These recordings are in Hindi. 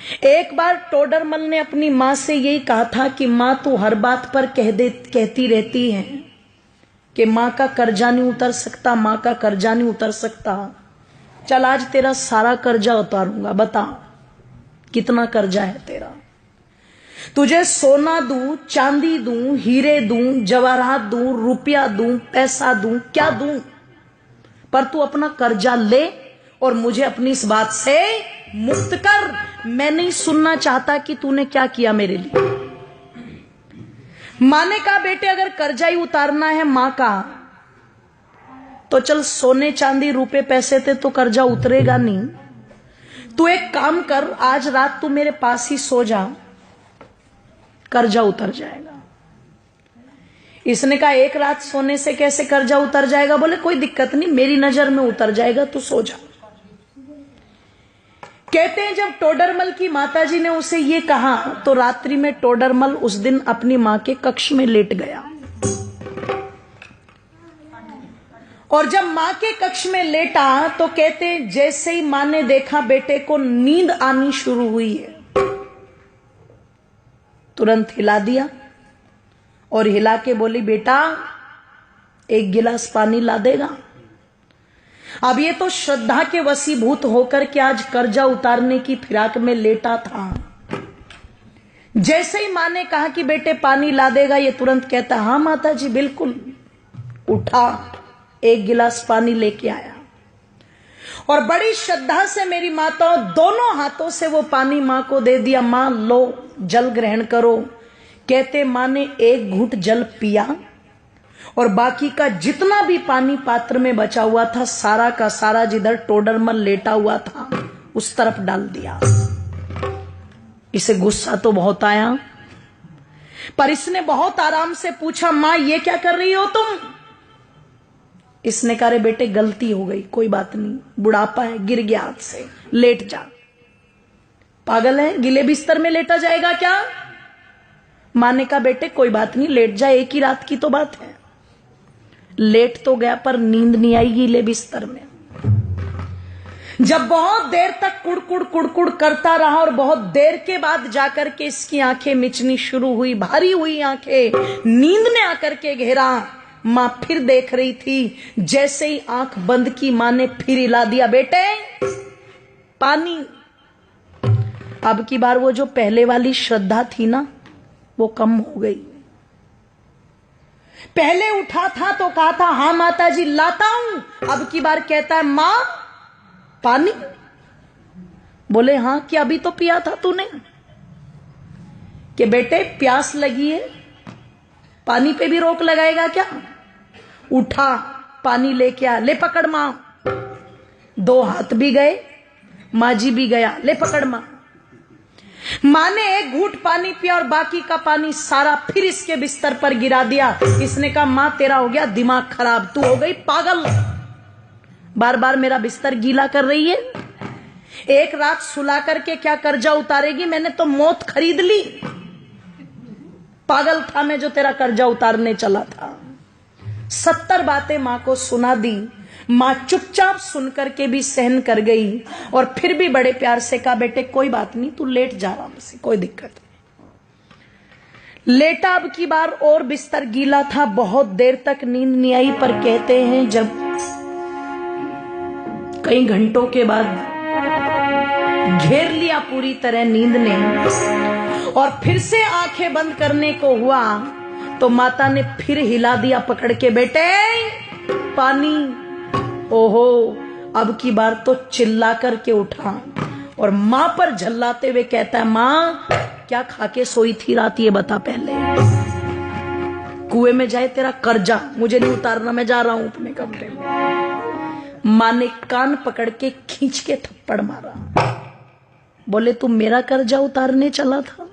एक बार टोडरमल ने अपनी माँ से यही कहा था कि माँ तू हर बात पर कहती रहती है कि माँ का कर्जा नहीं उतर सकता, माँ का कर्जा नहीं उतर सकता। चल आज तेरा सारा कर्जा उतारूंगा, बता कितना कर्जा है तेरा। तुझे सोना दूं, चांदी दूं, हीरे दूं, जवाहरात दूं, रुपया दूं, पैसा दूं, क्या दूं, पर तू अपना कर्जा ले और मुझे अपनी इस बात से मुक्त कर। मैं नहीं सुनना चाहता कि तूने क्या किया मेरे लिए। मां ने कहा बेटे अगर कर्जा ही उतारना है मां का तो चल सोने चांदी रुपए पैसे थे तो कर्जा उतरेगा नहीं। तू एक काम कर, आज रात तू मेरे पास ही सो जा, कर्जा उतर जाएगा। इसने कहा एक रात सोने से कैसे कर्जा उतर जाएगा? बोले कोई दिक्कत नहीं, मेरी नजर में उतर जाएगा, तू सो जा। कहते हैं जब टोडरमल की माताजी ने उसे ये कहा तो रात्रि में टोडरमल उस दिन अपनी मां के कक्ष में लेट गया। और जब मां के कक्ष में लेटा तो कहते हैं जैसे ही मां ने देखा बेटे को नींद आनी शुरू हुई है, तुरंत हिला दिया और हिला के बोली बेटा एक गिलास पानी ला देगा। अब ये तो श्रद्धा के वशीभूत होकर के आज कर्जा उतारने की फिराक में लेटा था। जैसे ही मां ने कहा कि बेटे पानी ला देगा, ये तुरंत कहता हाँ माता जी बिल्कुल। उठा, एक गिलास पानी लेके आया और बड़ी श्रद्धा से मेरी माताओं दोनों हाथों से वो पानी मां को दे दिया। मां लो जल ग्रहण करो। कहते मां ने एक घूंट जल पिया और बाकी का जितना भी पानी पात्र में बचा हुआ था सारा का सारा जिधर टोडरमल लेटा हुआ था उस तरफ डाल दिया। इसे गुस्सा तो बहुत आया, पर इसने बहुत आराम से पूछा मां ये क्या कर रही हो तुम? इसने कहा रे बेटे गलती हो गई, कोई बात नहीं, बुढ़ापा है, गिर गया हाथ से, लेट जा। पागल है, गिले बिस्तर में लेटा जाएगा क्या? मां ने कहा बेटे कोई बात नहीं, लेट जा, एक ही रात की तो बात है। लेट तो गया पर नींद नहीं आई गीले बिस्तर में। जब बहुत देर तक कुड़कुड़ कुड़कुड़ करता रहा और बहुत देर के बाद जाकर के इसकी आंखें मिचनी शुरू हुई, भारी हुई आंखें, नींद ने आकर के घेरा। मां फिर देख रही थी, जैसे ही आंख बंद की मां ने फिर हिला दिया बेटे पानी। अब की बार वो जो पहले वाली श्रद्धा थी ना वो कम हो गई। पहले उठा था तो कहा था हाँ माता जी लाता हूं, अब की बार कहता है मां पानी। बोले हाँ क्या अभी तो पिया था तूने? कि बेटे प्यास लगी है, पानी पे भी रोक लगाएगा क्या? उठा पानी लेके आ, ले पकड़ मां। दो हाथ भी गए, मां जी भी गया, ले पकड़ मां। मां ने एक घूंट पानी पिया और बाकी का पानी सारा फिर इसके बिस्तर पर गिरा दिया। इसने कहा मां तेरा हो गया दिमाग खराब, तू हो गई पागल, बार बार मेरा बिस्तर गीला कर रही है। एक रात सुला करके क्या कर्जा उतारेगी? मैंने तो मौत खरीद ली। पागल था मैं जो तेरा कर्जा उतारने चला था। 70 बातें मां को सुना दी। मां चुपचाप सुनकर के भी सहन कर गई और फिर भी बड़े प्यार से कहा बेटे कोई बात नहीं, तू लेट जा आराम से, कोई दिक्कत नहीं। लेटा, अब की बार और बिस्तर गीला था, बहुत देर तक नींद नहीं आई। पर कहते हैं जब कई घंटों के बाद घेर लिया पूरी तरह नींद ने और फिर से आंखें बंद करने को हुआ तो माता ने फिर हिला दिया पकड़ के, बेटे पानी। ओहो, अब की बार तो चिल्ला करके उठा और मां पर झल्लाते हुए कहता है मां क्या खा के सोई थी रात ये बता पहले। कुएं में जाए तेरा कर्जा, मुझे नहीं उतारना, मैं जा रहा हूं अपने कमरे में। मां ने कान पकड़ के खींच के थप्पड़ मारा। बोले तू मेरा कर्जा उतारने चला था?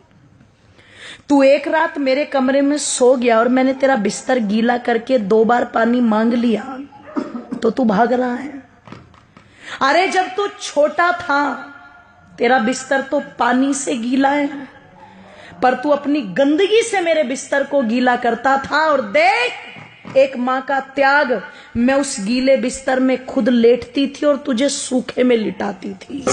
तू एक रात मेरे कमरे में सो गया और मैंने तेरा बिस्तर गीला करके 2 बार पानी मांग लिया तो तू भाग रहा है। अरे जब तू छोटा था तेरा बिस्तर तो पानी से गीला है, पर तू अपनी गंदगी से मेरे बिस्तर को गीला करता था। और देख एक माँ का त्याग, मैं उस गीले बिस्तर में खुद लेटती थी और तुझे सूखे में लिटाती थी।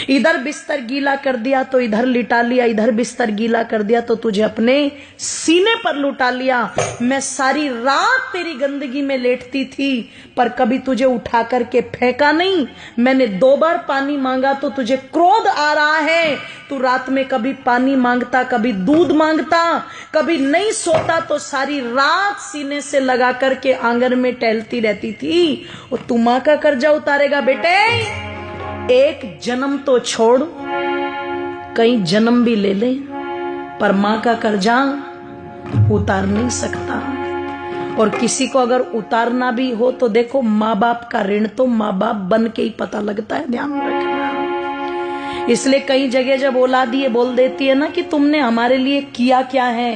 इधर बिस्तर गीला कर दिया तो इधर लिटा लिया, इधर बिस्तर गीला कर दिया तो तुझे अपने सीने पर लुटा लिया। मैं सारी रात तेरी गंदगी में लेटती थी पर कभी तुझे उठा करके फेंका नहीं। मैंने 2 बार पानी मांगा तो तुझे क्रोध आ रहा है। तू रात में कभी पानी मांगता, कभी दूध मांगता, कभी नहीं सोता तो सारी रात सीने से लगा करके आंगन में टहलती रहती थी। और तू मां का कर्जा उतारेगा बेटे? एक जन्म तो छोड़, कई जन्म भी ले ले, पर मां का कर्जा उतार नहीं सकता। और किसी को अगर उतारना भी हो तो देखो, माँ बाप का ऋण तो माँ बाप बन के ही पता लगता है, ध्यान रखना। इसलिए कई जगह जब औलाद ये बोल देती है ना कि तुमने हमारे लिए किया क्या है,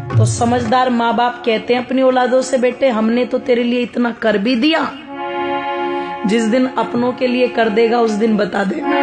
तो समझदार माँ बाप कहते हैं अपनी औलादों से, बेटे हमने तो तेरे लिए इतना कर भी दिया, जिस दिन अपनों के लिए कर देगा उस दिन बता देना।